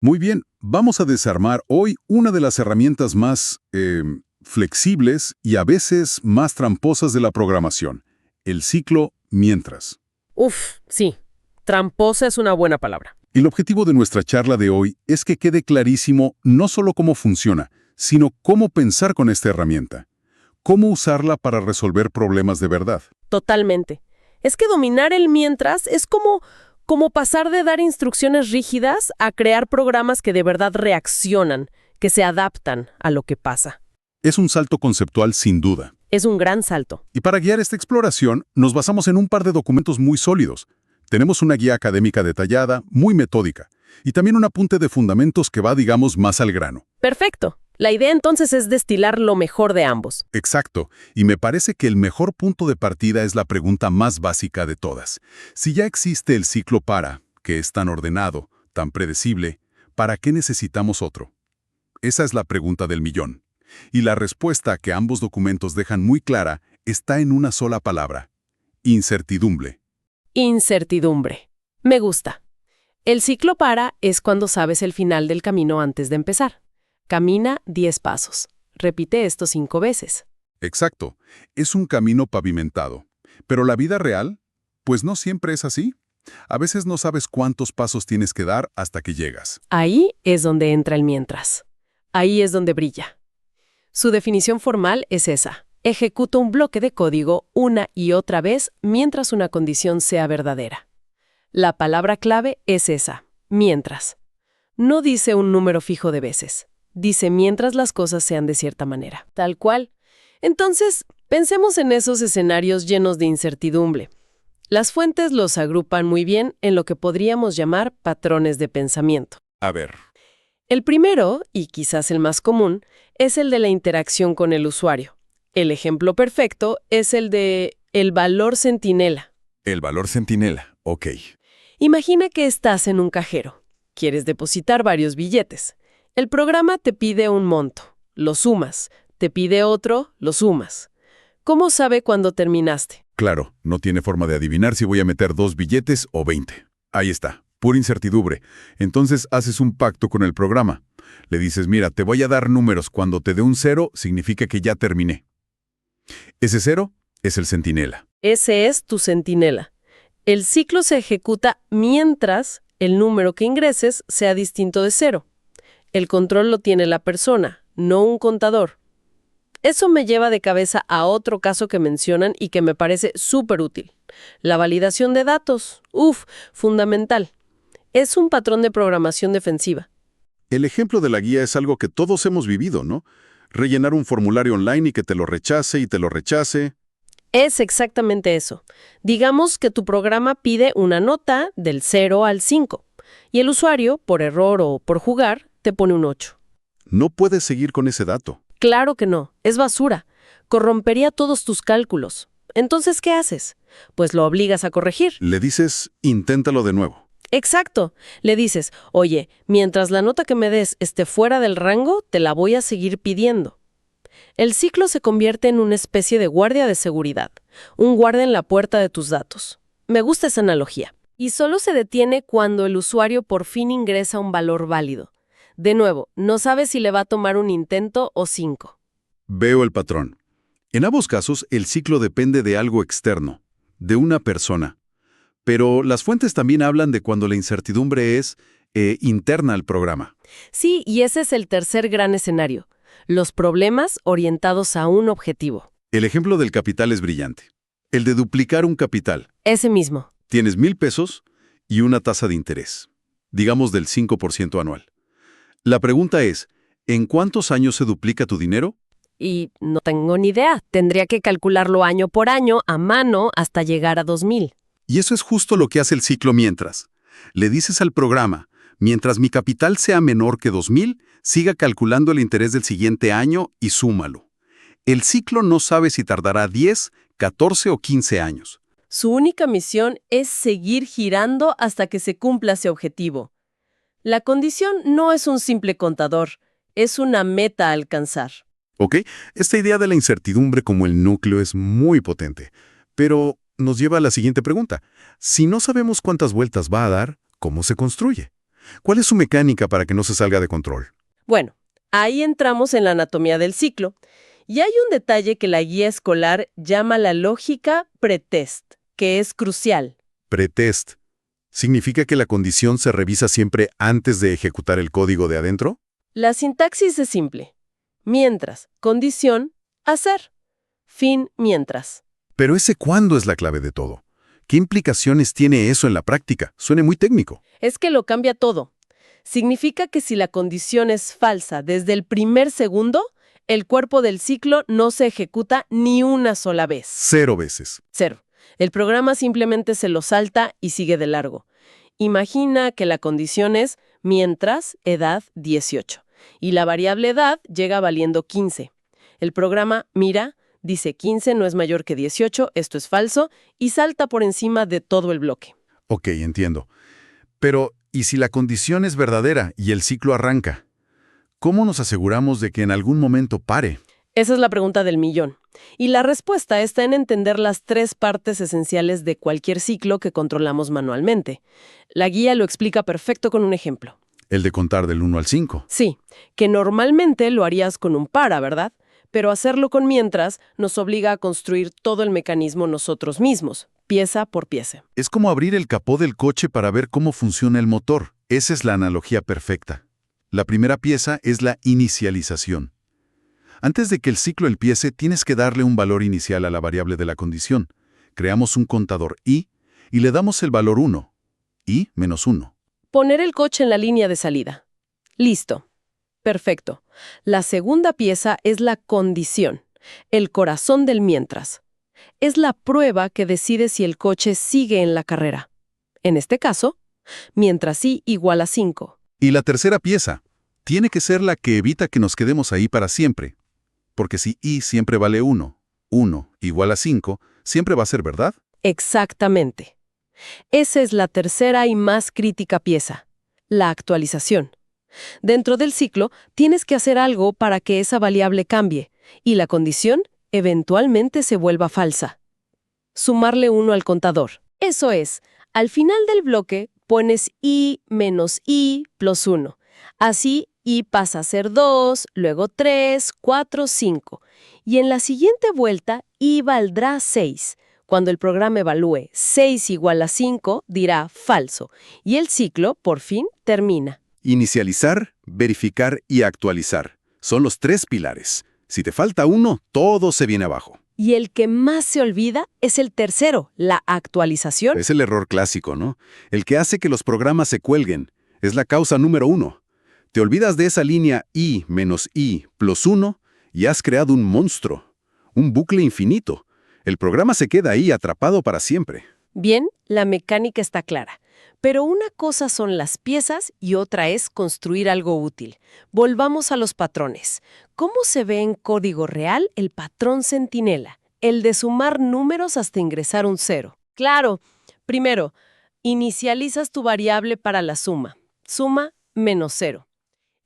Muy bien, vamos a desarmar hoy una de las herramientas más flexibles y a veces más tramposas de la programación, el ciclo mientras. Uf, sí. Tramposa es una buena palabra. El objetivo de nuestra charla de hoy es que quede clarísimo no solo cómo funciona, sino cómo pensar con esta herramienta, cómo usarla para resolver problemas de verdad. Totalmente. Es que dominar el mientras es como pasar de dar instrucciones rígidas a crear programas que de verdad reaccionan, que se adaptan a lo que pasa. Es un salto conceptual sin duda. Es un gran salto. Y para guiar esta exploración, nos basamos en un par de documentos muy sólidos. Tenemos una guía académica detallada, muy metódica, y también un apunte de fundamentos que va, digamos, más al grano. Perfecto. La idea entonces es destilar lo mejor de ambos. Exacto, y me parece que el mejor punto de partida es la pregunta más básica de todas. Si ya existe el ciclo para, que es tan ordenado, tan predecible, ¿para qué necesitamos otro? Esa es la pregunta del millón. Y la respuesta que ambos documentos dejan muy clara está en una sola palabra: incertidumbre. Incertidumbre. Me gusta. El ciclo para es cuando sabes el final del camino antes de empezar. Camina 10 pasos. Repite esto 5 veces. Exacto, es un camino pavimentado. Pero la vida real, pues no siempre es así. A veces no sabes cuántos pasos tienes que dar hasta que llegas. Ahí es donde entra el mientras. Ahí es donde brilla. Su definición formal es esa. Ejecuta un bloque de código una y otra vez mientras una condición sea verdadera. La palabra clave es esa, mientras. No dice un número fijo de veces. Dice mientras las cosas sean de cierta manera. Tal cual. Entonces, pensemos en esos escenarios llenos de incertidumbre. Las fuentes los agrupan muy bien en lo que podríamos llamar patrones de pensamiento. A ver. El primero, y quizás el más común, es el de la interacción con el usuario. El ejemplo perfecto es el de el valor centinela. El valor centinela, ok. Imagina que estás en un cajero. Quieres depositar varios billetes. El programa te pide un monto. Lo sumas. Te pide otro, lo sumas. ¿Cómo sabe cuándo terminaste? Claro, no tiene forma de adivinar si voy a meter 2 billetes o 20. Ahí está, pura incertidumbre. Entonces haces un pacto con el programa. Le dices, mira, te voy a dar números. Cuando te dé un 0, significa que ya terminé. Ese 0 es el centinela. Ese es tu centinela. El ciclo se ejecuta mientras el número que ingreses sea distinto de 0. El control lo tiene la persona, no un contador. Eso me lleva de cabeza a otro caso que mencionan y que me parece súper útil. La validación de datos. Fundamental. Es un patrón de programación defensiva. El ejemplo de la guía es algo que todos hemos vivido, ¿no? Rellenar un formulario online y que te lo rechace y te lo rechace. Es exactamente eso. Digamos que tu programa pide una nota del 0 al 5 y el usuario, por error o por jugar, te pone un 8. No puedes seguir con ese dato. Claro que no, es basura. Corrompería todos tus cálculos. Entonces, ¿qué haces? Pues lo obligas a corregir. Le dices, inténtalo de nuevo. Exacto. Le dices, oye, mientras la nota que me des esté fuera del rango, te la voy a seguir pidiendo. El ciclo se convierte en una especie de guardia de seguridad, un guardia en la puerta de tus datos. Me gusta esa analogía. Y solo se detiene cuando el usuario por fin ingresa un valor válido. De nuevo, no sabes si le va a tomar un intento o 5. Veo el patrón. En ambos casos, el ciclo depende de algo externo, de una persona. Pero las fuentes también hablan de cuando la incertidumbre es interna al programa. Sí, y ese es el tercer gran escenario. Los problemas orientados a un objetivo. El ejemplo del capital es brillante. El de duplicar un capital. Ese mismo. Tienes 1,000 pesos y una tasa de interés, digamos del 5% anual. La pregunta es, ¿en cuántos años se duplica tu dinero? Y no tengo ni idea. Tendría que calcularlo año por año, a mano, hasta llegar a 2000. Y eso es justo lo que hace el ciclo mientras. Le dices al programa, mientras mi capital sea menor que 2,000, siga calculando el interés del siguiente año y súmalo. El ciclo no sabe si tardará 10, 14 o 15 años. Su única misión es seguir girando hasta que se cumpla ese objetivo. La condición no es un simple contador, es una meta a alcanzar. ¿Ok? Esta idea de la incertidumbre como el núcleo es muy potente, pero nos lleva a la siguiente pregunta. Si no sabemos cuántas vueltas va a dar, ¿cómo se construye? ¿Cuál es su mecánica para que no se salga de control? Bueno, ahí entramos en la anatomía del ciclo. Y hay un detalle que la guía escolar llama la lógica pretest, que es crucial. Pretest. ¿Significa que la condición se revisa siempre antes de ejecutar el código de adentro? La sintaxis es simple. Mientras, condición, hacer. Fin, mientras. Pero ese cuándo es la clave de todo. ¿Qué implicaciones tiene eso en la práctica? Suena muy técnico. Es que lo cambia todo. Significa que si la condición es falsa desde el primer segundo, el cuerpo del ciclo no se ejecuta ni una sola vez. 0 veces. Cero. El programa simplemente se lo salta y sigue de largo. Imagina que la condición es mientras edad 18 y la variable edad llega valiendo 15. El programa mira, dice 15 no es mayor que 18, esto es falso, y salta por encima de todo el bloque. Ok, entiendo. Pero, ¿y si la condición es verdadera y el ciclo arranca? ¿Cómo nos aseguramos de que en algún momento pare? Esa es la pregunta del millón. Y la respuesta está en entender las 3 partes esenciales de cualquier ciclo que controlamos manualmente. La guía lo explica perfecto con un ejemplo. El de contar del 1 al 5. Sí, que normalmente lo harías con un para, ¿verdad? Pero hacerlo con mientras nos obliga a construir todo el mecanismo nosotros mismos, pieza por pieza. Es como abrir el capó del coche para ver cómo funciona el motor. Esa es la analogía perfecta. La primera pieza es la inicialización. Antes de que el ciclo empiece, tienes que darle un valor inicial a la variable de la condición. Creamos un contador i y le damos el valor 1, i menos 1. Poner el coche en la línea de salida. Listo. Perfecto. La segunda pieza es la condición, el corazón del mientras. Es la prueba que decide si el coche sigue en la carrera. En este caso, mientras i igual a 5. Y la tercera pieza tiene que ser la que evita que nos quedemos ahí para siempre. Porque si i siempre vale 1, 1 igual a 5, siempre va a ser verdad. Exactamente. Esa es la tercera y más crítica pieza, la actualización. Dentro del ciclo, tienes que hacer algo para que esa variable cambie y la condición eventualmente se vuelva falsa. Sumarle 1 al contador. Eso es, al final del bloque pones i menos i plus 1. Así, i pasa a ser 2, luego 3, 4, 5. Y en la siguiente vuelta, i valdrá 6. Cuando el programa evalúe 6 igual a 5, dirá falso. Y el ciclo, por fin, termina. Inicializar, verificar y actualizar. Son los 3 pilares. Si te falta uno, todo se viene abajo. Y el que más se olvida es el tercero, la actualización. Es el error clásico, ¿no? El que hace que los programas se cuelguen. Es la causa número 1. Te olvidas de esa línea i menos i plus 1 y has creado un monstruo, un bucle infinito. El programa se queda ahí atrapado para siempre. Bien, la mecánica está clara. Pero una cosa son las piezas y otra es construir algo útil. Volvamos a los patrones. ¿Cómo se ve en código real el patrón centinela? El de sumar números hasta ingresar un 0. Claro, primero, inicializas tu variable para la suma. Suma menos 0.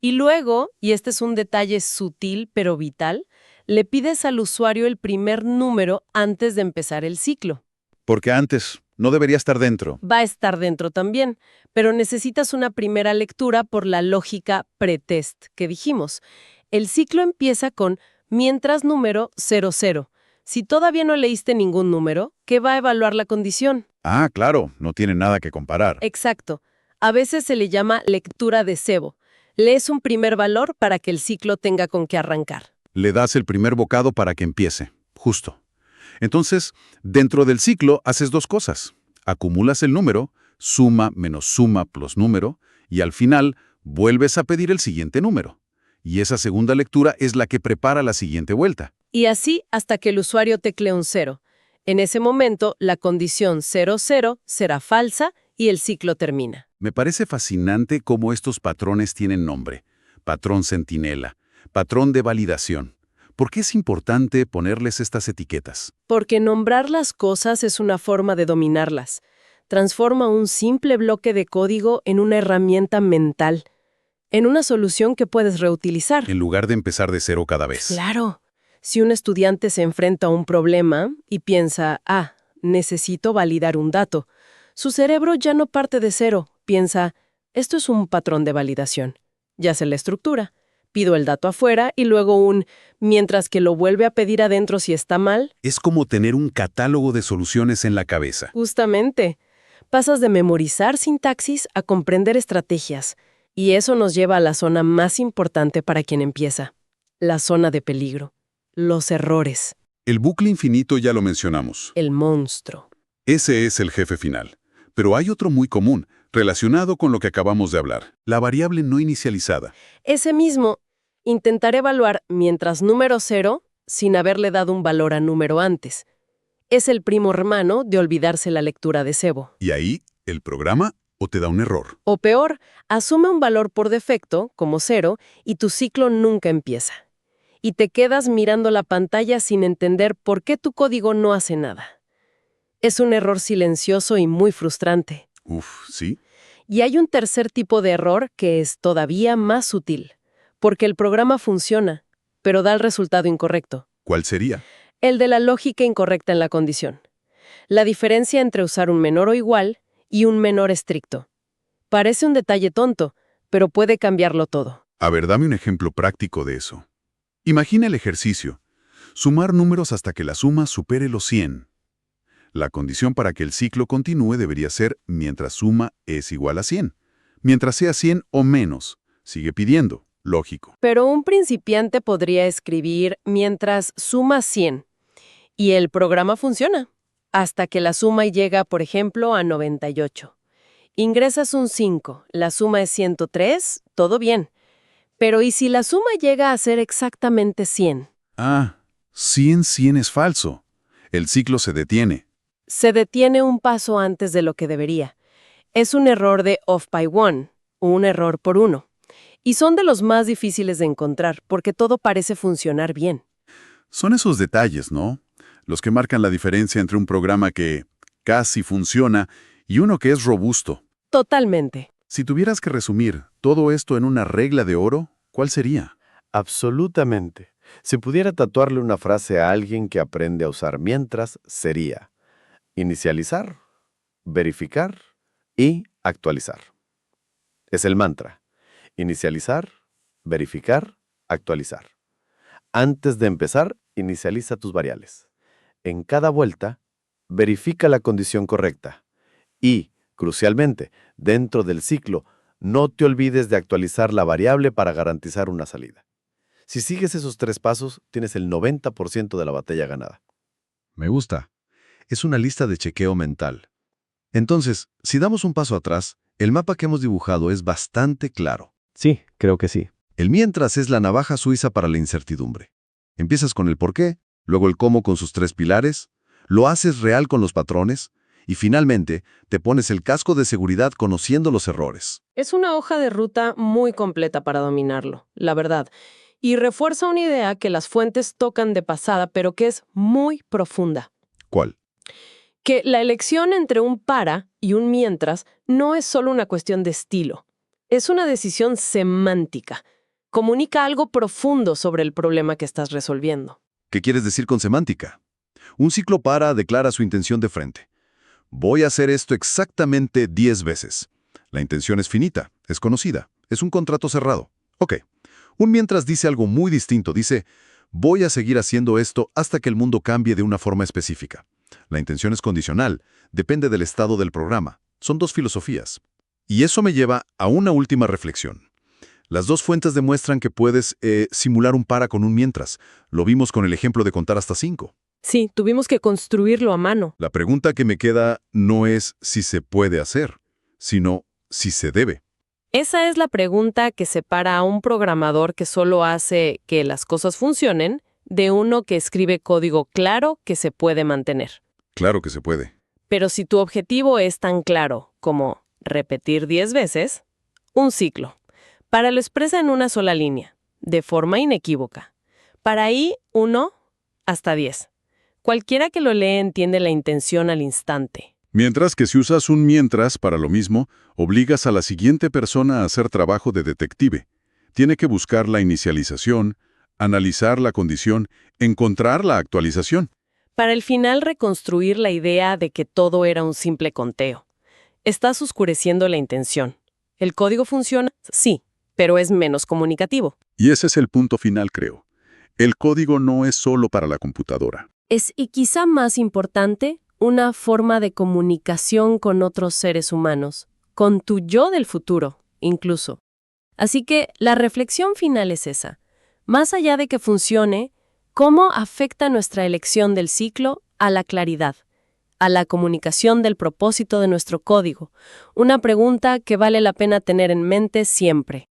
Y luego, y este es un detalle sutil pero vital, le pides al usuario el primer número antes de empezar el ciclo. Porque antes no debería estar dentro. Va a estar dentro también, pero necesitas una primera lectura por la lógica pretest que dijimos. El ciclo empieza con mientras número 00. Si todavía no leíste ningún número, ¿qué va a evaluar la condición? Ah, claro, no tiene nada que comparar. Exacto. A veces se le llama lectura de cebo. Lees un primer valor para que el ciclo tenga con qué arrancar. Le das el primer bocado para que empiece, justo. Entonces, dentro del ciclo haces 2 cosas. Acumulas el número, suma menos suma plus número, y al final vuelves a pedir el siguiente número. Y esa segunda lectura es la que prepara la siguiente vuelta. Y así hasta que el usuario teclee un 0. En ese momento, la condición 00 será falsa y el ciclo termina. Me parece fascinante cómo estos patrones tienen nombre. Patrón centinela, patrón de validación. ¿Por qué es importante ponerles estas etiquetas? Porque nombrar las cosas es una forma de dominarlas. Transforma un simple bloque de código en una herramienta mental, en una solución que puedes reutilizar. En lugar de empezar de 0 cada vez. Claro. Si un estudiante se enfrenta a un problema y piensa, necesito validar un dato, su cerebro ya no parte de 0, piensa, Esto es un patrón de validación. Ya sé la estructura. Pido el dato afuera y luego mientras que lo vuelve a pedir adentro si está mal. Es como tener un catálogo de soluciones en la cabeza. Justamente. Pasas de memorizar sintaxis a comprender estrategias. Y eso nos lleva a la zona más importante para quien empieza. La zona de peligro. Los errores. El bucle infinito ya lo mencionamos. El monstruo. Ese es el jefe final. Pero hay otro muy común, relacionado con lo que acabamos de hablar, la variable no inicializada. Ese mismo, intentar evaluar mientras número 0 sin haberle dado un valor a número antes. Es el primo hermano de olvidarse la lectura de cebo. Y ahí, el programa o te da un error. O peor, asume un valor por defecto, como 0, y tu ciclo nunca empieza. Y te quedas mirando la pantalla sin entender por qué tu código no hace nada. Es un error silencioso y muy frustrante. Sí. Y hay un tercer tipo de error que es todavía más sutil, porque el programa funciona, pero da el resultado incorrecto. ¿Cuál sería? El de la lógica incorrecta en la condición. La diferencia entre usar un menor o igual y un menor estricto. Parece un detalle tonto, pero puede cambiarlo todo. A ver, dame un ejemplo práctico de eso. Imagina el ejercicio. Sumar números hasta que la suma supere los 100. La condición para que el ciclo continúe debería ser mientras suma es igual a 100. Mientras sea 100 o menos, sigue pidiendo. Lógico. Pero un principiante podría escribir mientras suma 100. Y el programa funciona. Hasta que la suma llega, por ejemplo, a 98. Ingresas un 5, la suma es 103, todo bien. Pero ¿y si la suma llega a ser exactamente 100? 100 es falso. El ciclo se detiene. Se detiene un paso antes de lo que debería. Es un error de off by one, un error por 1. Y son de los más difíciles de encontrar, porque todo parece funcionar bien. Son esos detalles, ¿no? Los que marcan la diferencia entre un programa que casi funciona y uno que es robusto. Totalmente. Si tuvieras que resumir todo esto en una regla de oro, ¿cuál sería? Absolutamente. Si pudiera tatuarle una frase a alguien que aprende a usar mientras, sería inicializar, verificar y actualizar. Es el mantra. Inicializar, verificar, actualizar. Antes de empezar, inicializa tus variables. En cada vuelta, verifica la condición correcta. Y, crucialmente, dentro del ciclo, no te olvides de actualizar la variable para garantizar una salida. Si sigues esos 3 pasos, tienes el 90% de la batalla ganada. Me gusta. Es una lista de chequeo mental. Entonces, si damos un paso atrás, el mapa que hemos dibujado es bastante claro. Sí, creo que sí. El mientras es la navaja suiza para la incertidumbre. Empiezas con el por qué, luego el cómo con sus 3 pilares, lo haces real con los patrones, y finalmente te pones el casco de seguridad conociendo los errores. Es una hoja de ruta muy completa para dominarlo, la verdad. Y refuerza una idea que las fuentes tocan de pasada, pero que es muy profunda. ¿Cuál? Que la elección entre un para y un mientras no es solo una cuestión de estilo. Es una decisión semántica. Comunica algo profundo sobre el problema que estás resolviendo. ¿Qué quieres decir con semántica? Un ciclo para declara su intención de frente. Voy a hacer esto exactamente 10 veces. La intención es finita, es conocida, es un contrato cerrado. Ok. Un mientras dice algo muy distinto, dice, voy a seguir haciendo esto hasta que el mundo cambie de una forma específica. La intención es condicional, depende del estado del programa. Son 2 filosofías. Y eso me lleva a una última reflexión. Las 2 fuentes demuestran que puedes simular un para con un mientras. Lo vimos con el ejemplo de contar hasta 5. Sí, tuvimos que construirlo a mano. La pregunta que me queda no es si se puede hacer, sino si se debe. Esa es la pregunta que separa a un programador que solo hace que las cosas funcionen de uno que escribe código claro que se puede mantener. Claro que se puede. Pero si tu objetivo es tan claro como repetir 10 veces, un ciclo. Para lo expresa en una sola línea, de forma inequívoca. Para ahí, 1 hasta 10. Cualquiera que lo lee entiende la intención al instante. Mientras que si usas un mientras para lo mismo, obligas a la siguiente persona a hacer trabajo de detective. Tiene que buscar la inicialización, analizar la condición, encontrar la actualización. Para el final reconstruir la idea de que todo era un simple conteo. Estás oscureciendo la intención. ¿El código funciona? Sí, pero es menos comunicativo. Y ese es el punto final, creo. El código no es solo para la computadora. Es, y quizá más importante, una forma de comunicación con otros seres humanos, con tu yo del futuro, incluso. Así que la reflexión final es esa. Más allá de que funcione, ¿cómo afecta nuestra elección del ciclo a la claridad, a la comunicación del propósito de nuestro código? Una pregunta que vale la pena tener en mente siempre.